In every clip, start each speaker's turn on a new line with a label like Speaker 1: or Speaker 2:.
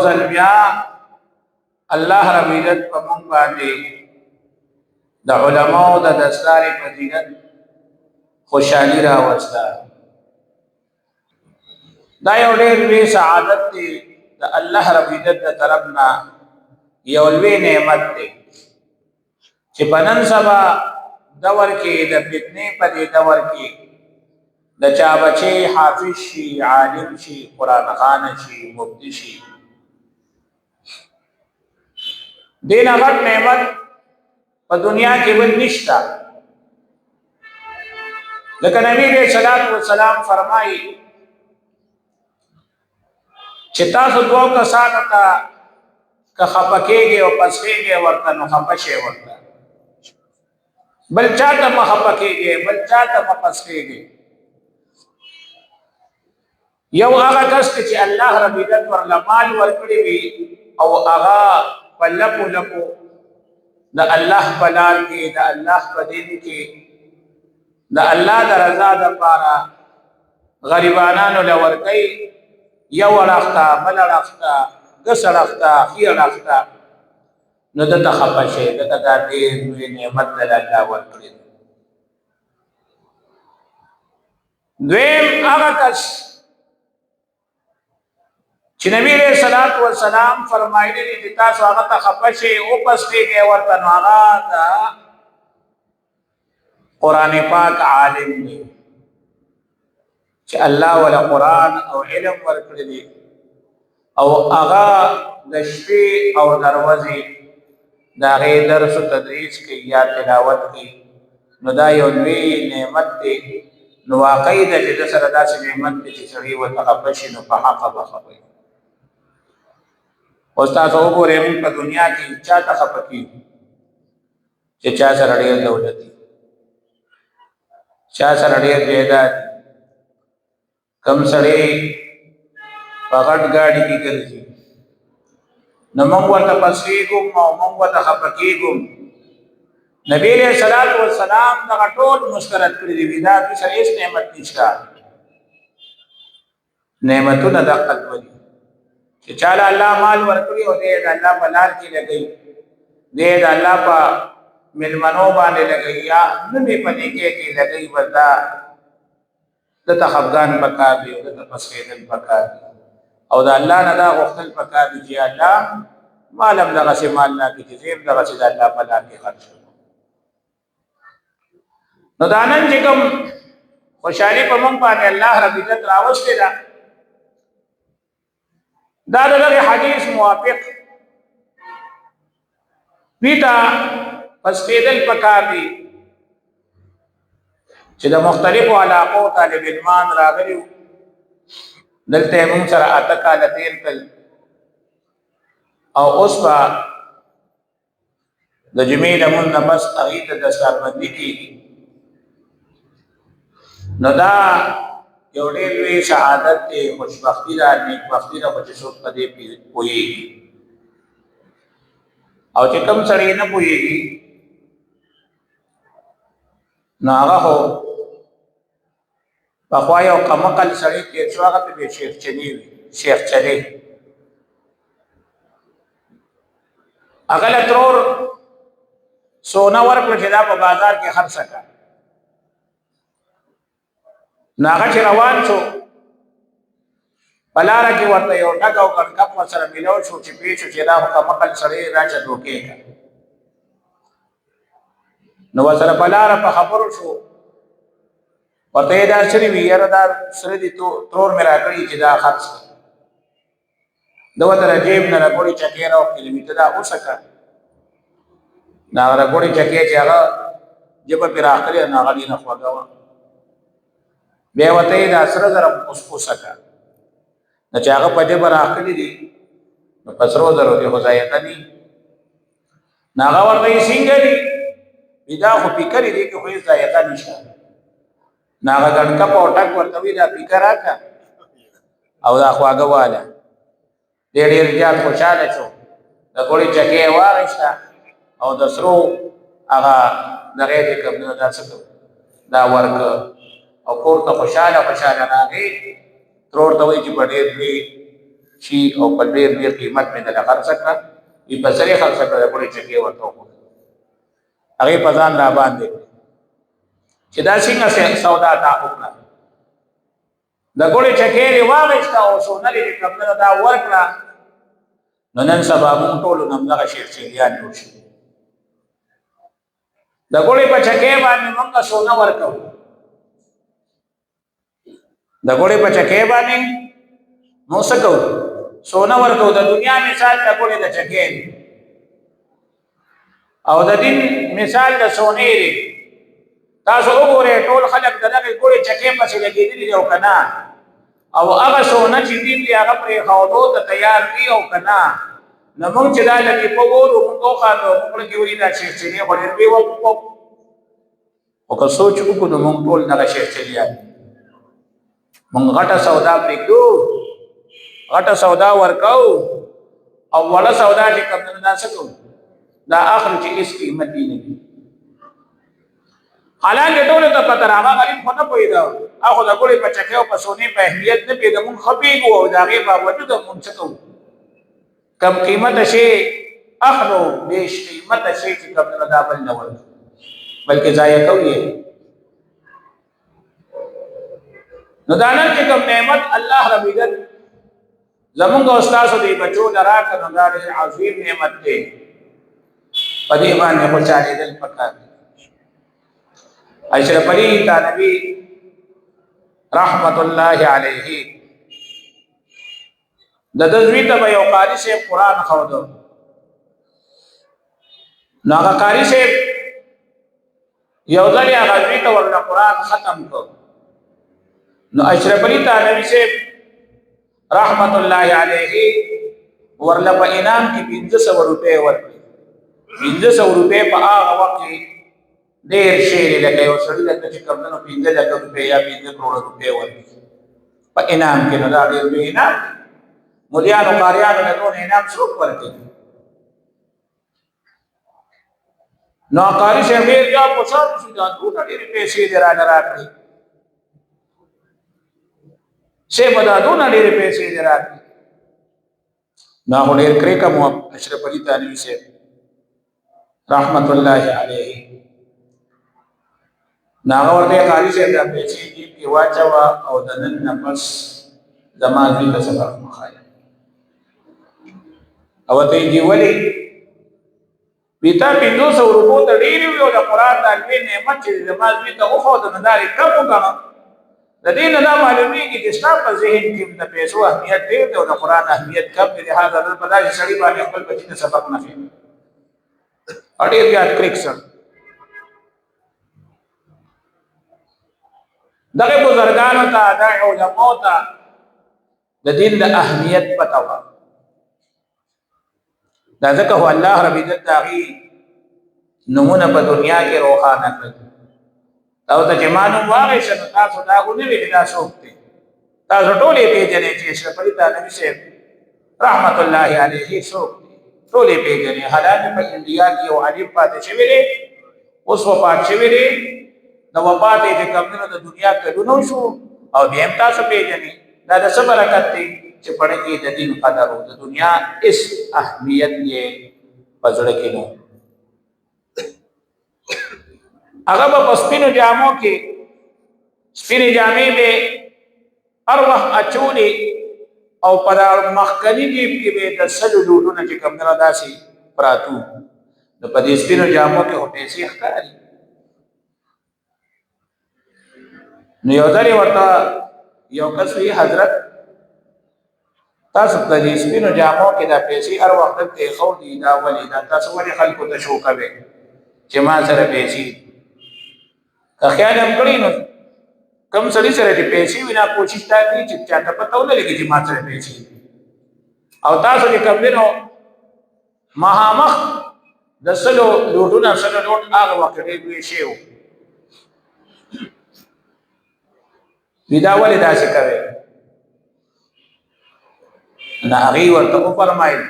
Speaker 1: ځل بیا الله رب عزت په موږ باندې د علماء د دستار فضیلت خوشحالي راوسته. دا یو ډېر لوی سعادت دی د الله رب عزت د طرف نه، یو لوی نعمت دی چې په نن سبا دور کې د فتنې په دې دور کې د چا بچی حافظ شي، عالم شي، قرآن خوان شي، مفتی شي، دین غټ نعمت په دنیا کې بل نشته. لکه نبی علیہ الصلوۃ والسلام فرمایي چې تاسو دوه کسانو ته که خفه کېږئ او پس کېږئ ورته نو خفه شئ ورته، بل چاته مه خفه کېږئ، بل چاته مه پس کېږئ. یو هغه کس چې الله رب عزت ورله مال ورکړی وي او هغه په لپو لپو د الله په لار کې، د الله په دین کې، د الله د رضا دپاره غریبانانو له ورکوي، یو اړخته، بل اړخته، ګس اړخته، ښي اړخته، نو دته خفه شي، دته دا ډېر لوی نعمت دی الله ورکړی. دویم هغه کس چې نبی علیہ الصلوۃ والسلام فرمایلی دي چې تاسو هغه ته خفه شئ او پس کېږئ ورته، نو هغه د قرآن پاک عالم دی چې الله ولا قرآن او علم ورکړی دی او هغه د شپې او د ورځې د هغې درس و تدریس کوي یا تلاوت کوي، نو دا یو لوی نعمت دی. نو واقعي ده چې د سره داسې نعمت دی چې سړي ورته خفه شي نو په حقه به خفه وي. اوس تاسو وګورئ موږ په دنیا کې چا ته خفه کېږو چې چا سره ډېر دولت وي، چا سره ډېر جایداد، کم سړی په غټ ګاډي کې ګرځي، نو موږ ورته پس کېږو او موږ ورته خفه کېږو. نبی علیہ الصلوۃ والسلام دغه ټول مسترد کړي دي، دا دوی سره هېڅ نعمت نشته. نعمتونه د قلب دي چې چاله الله مال ورکړي او دی د الله په لار کې لګوي، دی د الله په مېلمنو باندې لګوي یا نه دی په نیکۍ کې لګوي، بس دا دته خفګان پکار دی او دته پس کېدل پکار دي او د الله نه دا غوښتل پکار دي چې الله مال هم دغسې مال راکړي چې زه هم دغسې د الله په لار کې خرڅ کړم. نو دا نن چې کوم خوشحالي په موږ باندې الله رب عزت راوستې ده، دا د دغه حدیث موافق پیتا پس کېدل پکار دي چې د مختلفو علاقو طالب علمان راغلي وو، دلته یې موږ سره 8 کاله تېر کړل او اوس به د جمعې لمونځ نه بس هغې ته دستاربندي کېږي. نو دا یو ډېر لوی سعادت دی، خوشبختي ده، نیکبختي ده، خو چې څوک په دې پوهېږي او چې کوم سړی نه پوهېږي نو هغه خو پخوا یو کمقل سړی تېر شو، هغه ته به شیخچني وي، شیخچني. هغه له ترور سونه ورکړه چې دا په بازار کې خرڅه کړه. نو هغه چې روان شو په لاره کې ورته یو ډک او کپ ورسره میلاو شو چې پوه شو چې دا خو کمقل سړی راچه دوکې کړه. نو ورسره په لاره په خبرو شو، ورته یې دا سري وي، یاره دا سره دي ترور مې راکړي چې دا خرڅ کړه. ده ورته له جیب نه رګوړې چکې راوښتلې وي، ته دا وڅکه. نو هغه رګوړې چکې چې هغه ژبه پرې راغلې نو هغه ډېره خوږه وه. بیا ورته یې دا سره زره وڅکه، نو چې هغه په ژبه راغلي دي نو په سرو زرو کې خو ذایقه دي. نو هغه ورته یې څنګه دي؟ وي دا خو پیکرې دي کې خو هېڅ ذایقه نشته. نو هغه ګڼکپ او ټک ورته وي دا پیکه راکړه او دا خواږه واله. دی ډېر زیات خوشحاله شو، د ګوړې چکې یې واخېسته او د سرو هغه دغې چې کوم دی دا څه دا ورکړه او کور ته خوشحاله راغی. ترور ته وایي چې په ډېر لوی شي او په ډېر قیمت مې دله خرڅه کړه وي په سرې خرڅه کړه د ګوړې چکې ورته وښوده هغې په ځان را باندې چې دا څنګه سودا تا وکړه د ګوړې چکې یې واخېسته او سونه یې چې کوم ده دا ورکړه نو نن سبا مونږ ټولو نه همدغه شیرچیلیان جوړ شي د ګوړې په چکې باندې مونږ سونه ورکوو د ګوړې په چکې باندې مونږ څه کوو سونه ورکوو د دنیا مثال د ګوړې د چکې او د دین مثال د سونې دی تاسو وګورئ ټول خلک د دغې ګوړې چکې پسې لګېدلي دي او که نه او هغه سونه چې دي هغه پرېښودو ته تیار دي او که نه نو مونږ چې دا لطیفه ګورو مونږ وخاندو مونږ لکې وایي دا شیرچینې خو ډېر بې وقفه خو که سوچ وکړو نو مونږ ټول دغه شیرچینیان مونږ غټه سودا پرېږدو غټه سودا ورکوو او وړه سودا چې کوم ده دا څه کوو دا اخلو چې هېڅ قیمت یې نه وي حالانکه ټولو ته پته ده هغه غریب خو نه پوهېده هغه د ګوړې په چکې او په سونې په اهمیت نه پوهېده مونږ ښه پوهېږو او د هغې باوجود مونږ څه کوو کم قیمته شی اخلو بیش قیمته شی چې کوم ده دا بل نه ورکوو بلکې ضایع کوو یې نو دا نن چې کوم نعمت الله رب عزت زمونږ او ستاسو دې بچو له راکړه نو دا ډېر عظیم نعمت دی په دې باندې خوشحالېدل پکار دي اشرف علي تانوي رحمت الله علیه د ده زوی ته به یو قاري صاحب قرآن ښوده نو هغه قاري صاحب یو ځل یې هغه زوی ته ورله قرآن ختم کړ نو اشرف علي تانوي صاحب رحمت الله علیه ورله په انعام کې 1500 روپۍ ورکړي 1500 روپۍ په هغه وخت کې ډېر شی دی لکه یو سړي ته چې کوم ده نو 15 لکه روپۍ یا 15 کروړه روپۍ ورکړي په انعام کې نو دا ډېر لوی انعام ملیانو قاریانو له دونه انعام څوک ورکوي نو قاري صاحب ډېر بیا خوشحاله شو دا دونه ډېرې پیسې دې رانه راکړې صاحب دا دونه ډېرې پیسې دې راکړې نو هغه ډېر کرېکه مو اشرف علي تانوي صاحب رحمت الله علیه نو هغه ورته قاري صاحب دا پیسې جیب کې واچوه او د نن نه پس زما زوی ته سبق وښایه او ته یې دي ولې وي تا 500 روپو ته ډېرې وي او د قرآن دا لوی نعمت چې زما زوی ته وښوده نو دا یې کم وګڼه د دې نه دا معلومېږي چې ستا په ذهن کې د پیسو اهمیت ډېر دی او د قرآن اهمیت کم دی لهذا دل په داسې سړي باندې خپل بچي ته سبق نه ښیي او ډېر زیات کرېک سړی دغه بزرګانو ته د علماو ته د دین د اهمیت پته وه دا ځکه خو الله رب عزت د هغې نومونه په دنیا کې روښانه کړل او ته چې ما نوم واخېسته نو تاسو دا خو نه وي چې دا څوک دی تاسو ټول یې پېژنئ چې اشرف علي تانوي صاحب رحمت الله علیه څوک دی ټول یې پېژنئ حالانکه په انډیا کې یو عالم پاتې شوی دی اوس وفات شوی دی د وفات یې چې کوم دی نو د دنیا کلونه شو او بیا هم تاسو پېژنئ دا د څه برکت دی چې پړه کې د دین قدر و د دنیا اس اهمیت یې په زړه کې نو هغه به په سپینو جامو کې سپینې جامې به هر وخت اچولې او په مخکني جیب کې به د سلو لوټونه چې کوم نه داسې پراتو نو په دې سپینو جامو کې هو پیسې ښکاري نو یو ځل ورته یو کس وی حضرت تاسو په دې سپینو جامو کې دا پیسې هر وخت ته خو دي دا ولې دا تاسو ولې خلکو ته شو کوي چې ما سره پیسې که خیال هم کړی نو کم سړي سره چې پیسې وینا کوشش تا کوي چې چاته پته ونه لګي چې ما سره پیسې او تاسو چې کوم دینو مهامخ د سلو لوټونه سره لوټ هغه وخت ډېر لوی شی و ودا ولې داسې کوي نه هغې ورته وفرمایل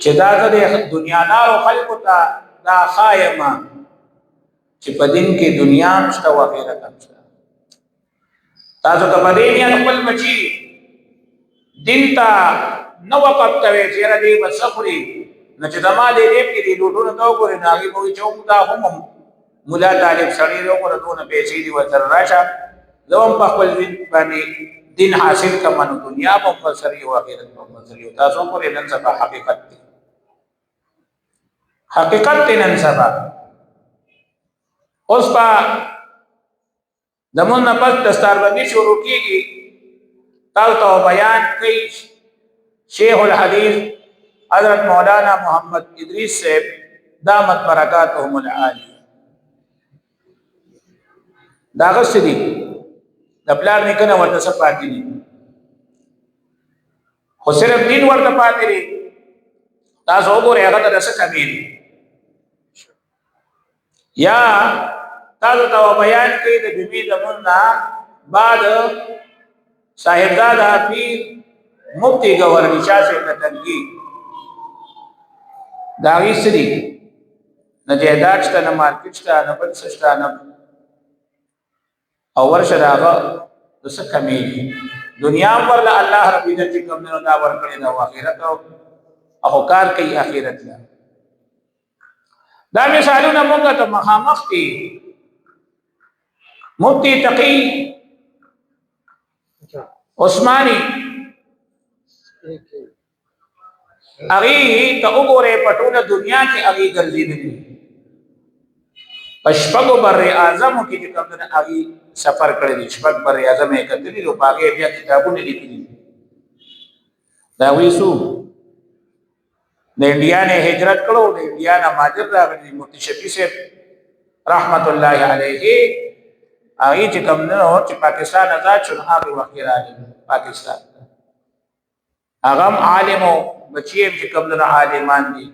Speaker 1: چې دا زه د دنیادارو خلکو ته دا ښایم چې په دین کې دنیا هم شته او آخرت هم شته تاسو که په دې نیت خپل بچي دین ته نو وقت کوي چې را دې بسخري نه چې زما دې کې دې لوټونه تا وګورې نه هغه به چوک دا هم مولا طالب سړی له وګوره دونه پیسې دي ورته راشه زوم په خپل باندې دین حاصل کمنو دنیا په مسری او آخرت په مسری تاسو پرې نن سبا حقیقت دی حقیقت دی نن سبا اوس په زمون نه پس دستاربندي شروع کیږي تاسو بیان کوي شیخ الحدیث حضرت مولانا محمد ادریس صاحب دامت برکاتهم العالی دا غسدي د پلار نه کنه ورته سپاتې دي خو صرف دین ورته پاتې دي تاسو وګورئ هغه د څه کمی دي یا تاسو ته بیان کوي د بیبي زمونږه بعد صاحبزاده پیر مفتی گورنر شاه سے تنگی داوی سری نه جیدات شته نه مارکیټ شته نه بل څه شته نه او ورشه داغه د څه کمی دي دنیا ورله الله رب عزت کوم نه دا ور کړی دا اخرت او کار کوي اخرت لا دا مثالونه موږ ته مخامخ دي مفتی تقی عثماني اغي ته وګوره پټوله دنیا کې اغي ګرځېدلې پشپغو بر اعظم کې چې کوم نه اغي سفر کړی دي شپږ بر اعظم یې کتلې او باغې بیا کتابونه لیکلي دا ویسو د انډیا نه هجرت کړو د انډیا نه ماجر راغلی مفتی شفیع صاحب رحمت الله علیه اغي چې کوم نه چې پاکستان آزاد شو هغه وخت راغلی پاکستان هغه عالم او بچی چې کوم نه عالمان دي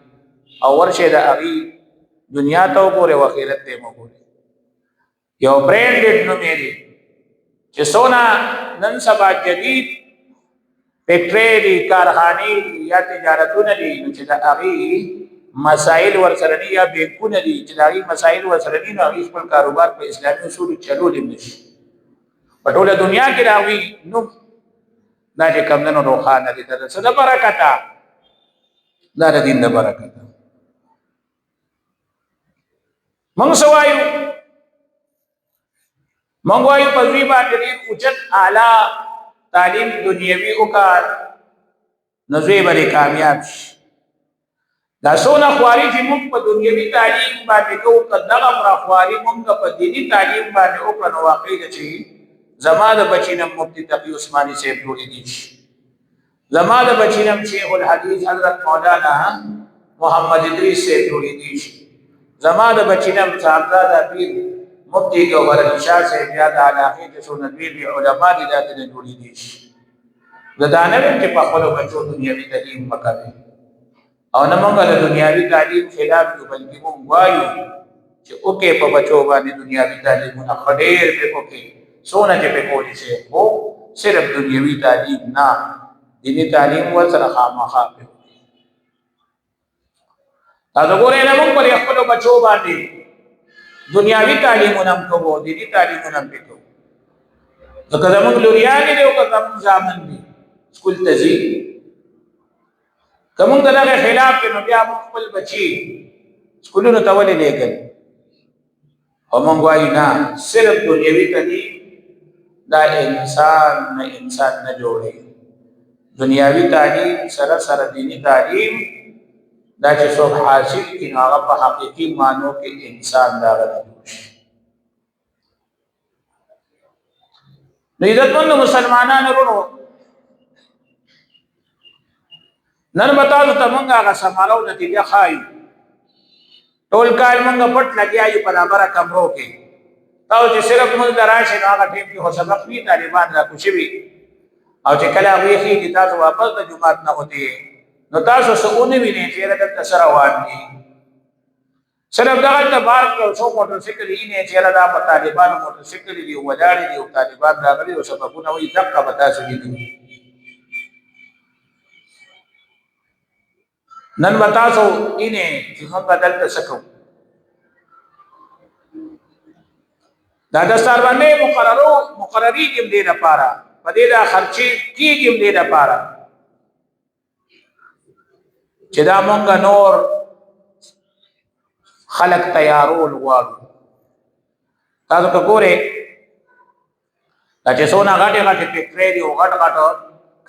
Speaker 1: او ورشه د اغي دنیا ته وګوره او آخرت ته وګوره یو برانډډ نو مېري چې سونا نن سبا جدید فیکټری کارخانه یا تجارتونه دي چې د اغي مسائل ورسره یا بیکونه دي چې د اغي مسائل ورسره دي نو اغي خپل کاروبار په اسلامي اصول چلو دي نشي په ټوله دنیا کې راوي نو دا چې کوم نن روحانه دي د څه د برکت دا د دین د برکت موږ سوایو موږ وایو په دې باندې اوچت اعلی تعلیم دنیوي وکړ نو زوی به کامیاب شي دا څونه خواري چې موږ په دنیوي تعلیم باندې کوو کداغه خواري موږ په دینی تعلیم باندې وکړو نو واقعي ده چې زماده بچینم مفتی تقی عثماني صاحب جوړی دي زماده بچینم شیخ الحدیث حضرت مولانا محمد ادریس صاحب جوړی دي زماده بچینم صاحبزاده پیر مفتی گوهر شاه صاحب یا د علاقه کې سنت وی علماء دي ذات نه جوړی دي زدانه چې په خپل بچو دنیوي تعلیم وکړي او نه موږ د دنیوي تعلیم خلاف یو بلکې موږ وایو چې اوکې په بچو باندې دنیوي تعلیمونه خډیر په کوکي سونه چې په کولی شي وو صرف دنیوي تعلیم نه دینی تعلیم ورسره خامخا په دا وګورئ نه موږ په خپل بچو باندې دنیاوی تعلیمونه کوو دینی تعلیمونه کوو ځکه زموږ لوريان دي او زموږ ځامن دي سکول ته ځي کوم دغه خلاف نو بیا خپل بچي سکولونو ته ولې لګل او موږ وایو نه صرف دنیاوی تعلیم دا انسان نه جوړي دنیاوی تعلیم سره سره دینی تعلیم دا چې څوک حاصل کړي هغه په حقيقي معنی کې انسان دا غوښتي نو عزتمن مسلمانانو ورونو نن بتاو ته مونږه هغه سمالو نتیجه خایو ټول کال مونږ پټ لګیایو په لابره کمرو کې تاسو چې صرف مونږ دراشه هغه ټیم کې هو سبق وی طالبان را کوشوي او چې کله وی خي تاسو واپس د جمعات نه ہوتی نو تاسو سونه ویني چې راته تسره وانی صرف دا ته بار کو څو موټر سایکل یې نه چې را په طالبانو موټر سایکل دی ولاړ دي او طالبان راغلي او سبقونه وی دقه بتا سړي دي نن بتاسو اینه چې موږ بدل سکو دا د سر باندې مقرری کې دې لپاره په دې دا خرچي کېږي دې لپاره چې دا مونږ نور خلق تیارول غواړو. تاسو ته ګوره دا چې څونه غټې غټې فکټرۍ دي او غټ غټ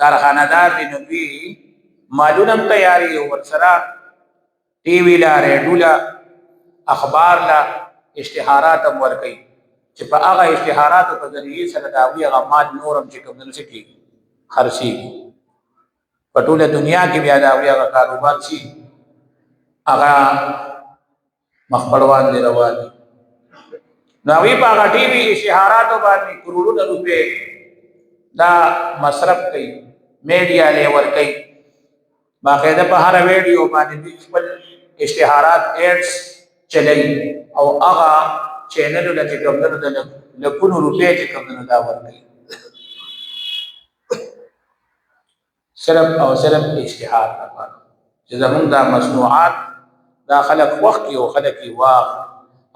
Speaker 1: کارخانه‌دار دي نو دوی مالونه هم تیاري ورسره ټي وي لا ریډیو لا اخبار لا اشتهارات هم ورکوي چې په هغه اشتهاراتو په ذریعې سره د هغوی هغه مال نور هم چې کوم دنو څه کېږي خرڅېږي. په ټوله دنیا کې بیا د هغوی هغه کاروبار شي هغه مخپړوان دی روان دي. نو هغوی په هغه ټي وي اشتهاراتو باندې کروڑونه روپۍ دا مصرف کوي، میډیا لی ورکوي، باقاعده په هره ویډیو باندې دوی خپل اشتهارات ایډز چلوي او هغه چینلونه چې کوم دنو د لکونو روپۍ چې کوم دنو دا ورکوي صرف او صرف اشتهار لپاره چې زمونږ دا مصنوعات دا خلق وخت کې او خلق یې واخ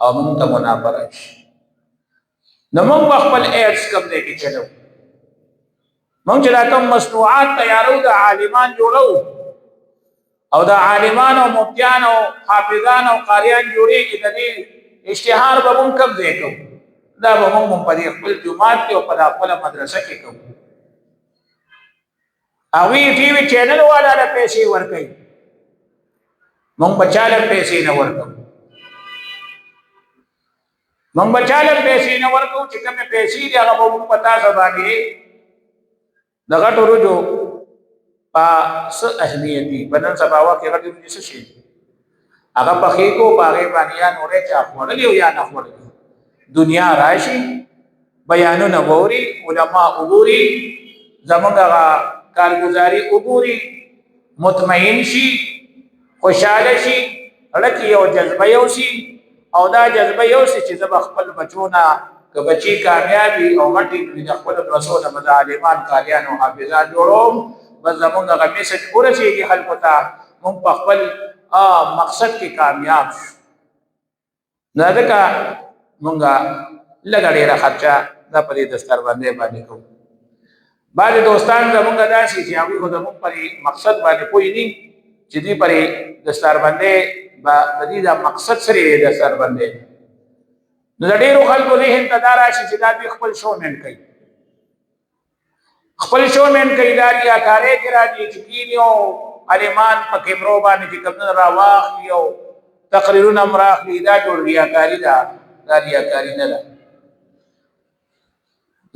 Speaker 1: او مونږ ته منافره شي. نو مونږ خپل ایډز کوم دی کې چلو، مونږ چې دا کوم مصنوعات تیارو د عالمان جوړو او د عالمان او مفتیان او حافظان او قاریان جوړېږي د دې اشتهار به مونږ کوم ځای کوو؟ دا به مونږ په دې خپل جومات کې او په خپله مدرسه کې کوو. هغوی ټي وي چینل والا له پیسې ورکوي، مونږ به چا له پیسې نه ورکوو. مونږ به چا له پیسې نه ورکوو چې کومې پیسې دي هغه به مونږ په تاسو باندې د غټو روجو په څه اهمیت دي. په نن سبا وخت کې غټې روجې څه شي دي؟ هغه پخې کو په هغې باندې یا نورې چا خوړلي او یا نه خوړلي. دنیا راشي بیانونه ووري، علما وګوري، زمونږ هغه کارګزاري وګوري، مطمئن شي، خوشحاله شي، زړه کې یو جذبه یوسي او دا جذبه یوسي چې زه به خپل بچو نه که بچي کامیابي او غټې کړي د خپلو بچو نه به د عالمان قاریان او حافظان جوړوم. بس زمونږ هغه میسج ورسېږي خلکو ته، مونږ په خپل مقصد کې کامیاب شو. نو ځکه مونږ لږه ډېره خرچه دا په دې دستربندۍ باندې کوو. بعضې دوستان زمونږ داسې چې هغوی خو زمونږ پر مقصد باندې پوه دي چې دوی پر دستربندۍ به د دې دا مقصد سره یې دستربندۍ. نو د ډېرو خلکو ذهن ته دا راشي چې دا دوی خپل شومین کوي، خپل شومین کوي، دا ریاکارۍ کې راځي چې کیني او عالمان په کیمرو باندې چې کوم نه راواخلي او تقریرونه هم راخلي. دا جوړ ریاکاري ده، دا ریاکاري نه ده.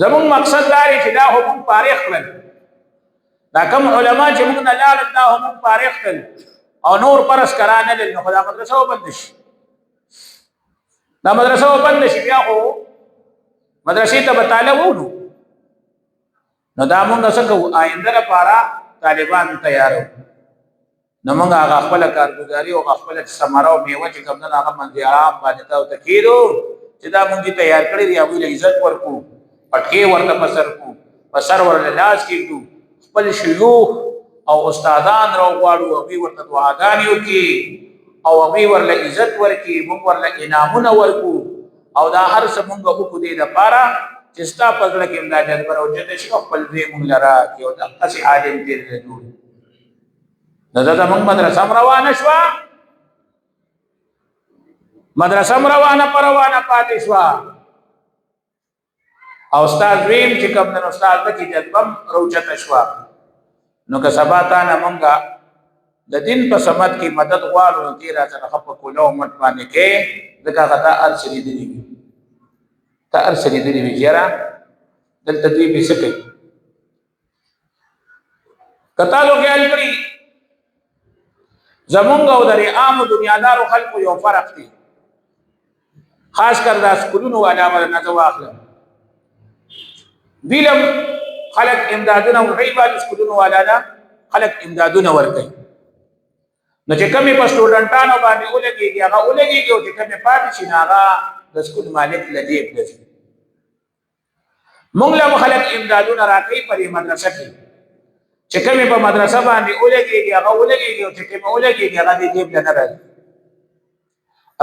Speaker 1: زمونږ مقصد دا دی چې دا خو مونږ فارغ کړل، دا کوم علما چې مونږ نه لاړل دا خو مونږ فارغ کړل او نور فرض کرا نه لري. نو خو دا مدرسه وبند شي، دا مدرسه وبند شي، بیا خو مدرسې ته به طالب وونو. نو دا مونږ څه کوو؟ آینده لپاره طالبان تیارو. نو مونږ هغه خپله کارګزاري او خپله ثمره او میوه چې کوم ده نو هغه منځ عام باندې ته کېدو چې دا مونږ دې تیار کړي دي، هغوی له عزت ورکړو، پټکې ورته په سر کړو، په سر ورله لاس کېږدو، خپل شیوخ او استادان راوغواړو، هغوی ورته دعاګانې وکړي او هغوی ورله عزت ورکړي، مونږ ورله انعامونه ورکړو. او دا هر څه مونږ وکړو دې دپاره چې ستا په زړه کې هم دا جذبه راوچته شي او خپل ځای مونږ له راکړي او دقسې عالم دې له جوړ. نو دا زمونږ مدرسه هم روانه شوه، مدرسه هم روانه په روانه پاتې شوه او استاد ویم چې کوم دی نو استاد ته کې جذبه هم راوچته شوه. نو که سبا تا نه مونږ د دین په سمت کې مدد غواړو نو ته راسره ښه په کوله او مټ باندې کې ځکه هغه تا هر څه لیدلي وي، تا هر څه لیدلي وي چې یاره دلته دوی بې څه کوي. که تاسو خیال کړي زمونږ او د عامو دنیادارو خلکو یو فرق دی، خاص کر دا سکولونو والا به نه زه واخلم، دوی له خلک امدادونه ورکوي، بعضې سکولونو والا نه خلک امدادونه ورکوي. نو چې کومې په سټوډنټانو باندې ولګېږي هغه ولګېږي او چې کومې پاتې شي نو هغه د سکول مالک له جیب ته ځي. مونږ له خلک امدادونه راکوي په دې مدرسه کې، چې کومې په مدرسه باندې ولګېږي هغه ولګېږي او چې کومې ولګېږي هغه دې جیب له نه راځي،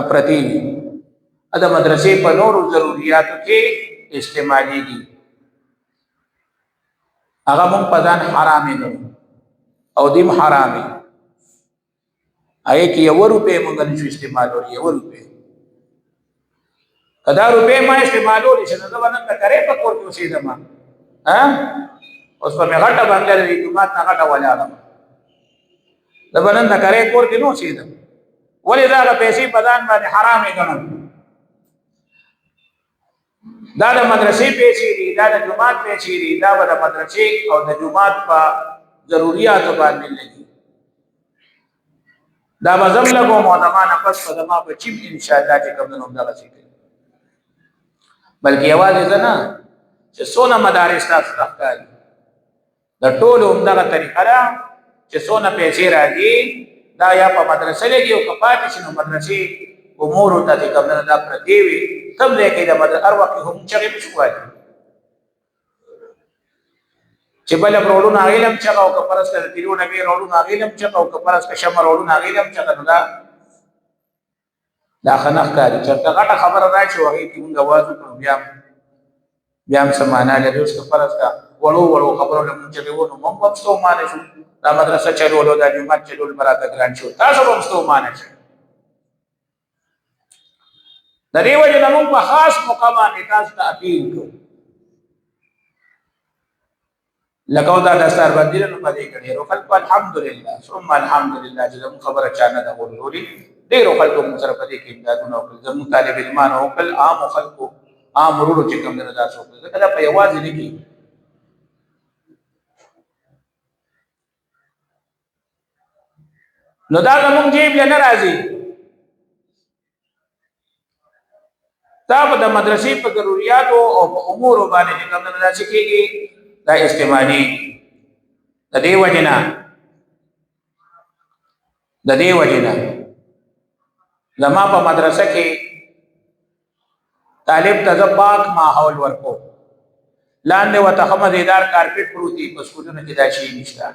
Speaker 1: پرتې وي. د مدرسې په نورو ضروریاتو کې استعمالېږي، هغه مونږ په ځان حرامې ګڼو او دیم حرامې. هغه کې 1 روپۍ مونږ نشو استعمالول 1 روپۍ کدا روپۍ ما استعمالول شي نو دا باندې کرے په کور کې اوسېدم ها اوس په غټه باندې د جمعات نه غټه ولاړه دا باندې کرے کور کې نو اوسېدم ولې دا پیسې په ځان باندې حرامې ګڼل دا د مدرسې پیسې دي دا د جمعات پیسې دي دا د مدرسې او د جمعات په ضرورت باندې لګي دا بزم لګو مودمانه پس په دما په چیم ان شاء الله چې کوم نو دا شي بلکې आवाज زنه چې سونه مدارس تاسو راځي د ټولو همدغه طریقه ده چې سونه پیسې راځي دا یا په مدرسې لګي او کپاتې شنو مدرسې امور ته چې کوم نه دا پردي وي تم لیکي د مدرسې هر وخت هم چغې بشوای چې بل پرولون علم چغه او کفرس ته تیرو نبی رولون علم چغه او کفرس ته شمر رولون علم چغه نو دا خنخ کاری چې غټه خبره راځي او هغه کې موږ आवाज وکړو بیا هم سمانا لري اوس کفرس کا وړو خبرو له موږ چې وونو موږ هم ستو مانه شو دا مدرسه چلولو دا جمعه چلول مراته ګران شو تاسو هم ستو مانه شو د دې وجه نه موږ په خاص مقامات تاسو ته اپیل کوو لکه دا دستار باندې نو پدې کړي رو خلق الحمدلله ثم الحمدلله چې موږ خبره چانه دا ورولي ډیرو خلکو موږ سره پدې کې امدادونه وکړي زموږ طالب علمان او خپل عام خلکو عام ورولو چې کوم نه تاسو وکړي دا په یوازې نه کې نو دا موږ جیب نه راځي دا په د مدرسې په ضرورتو او په امور باندې کوم نه راځي کېږي دا استعمالي د دې وجنه زما په مدرسه کې طالب ته پاک ماحول ورکو لاندې وته خمدیدار کارپټ پروتي په سکولونو کې دا شی نشته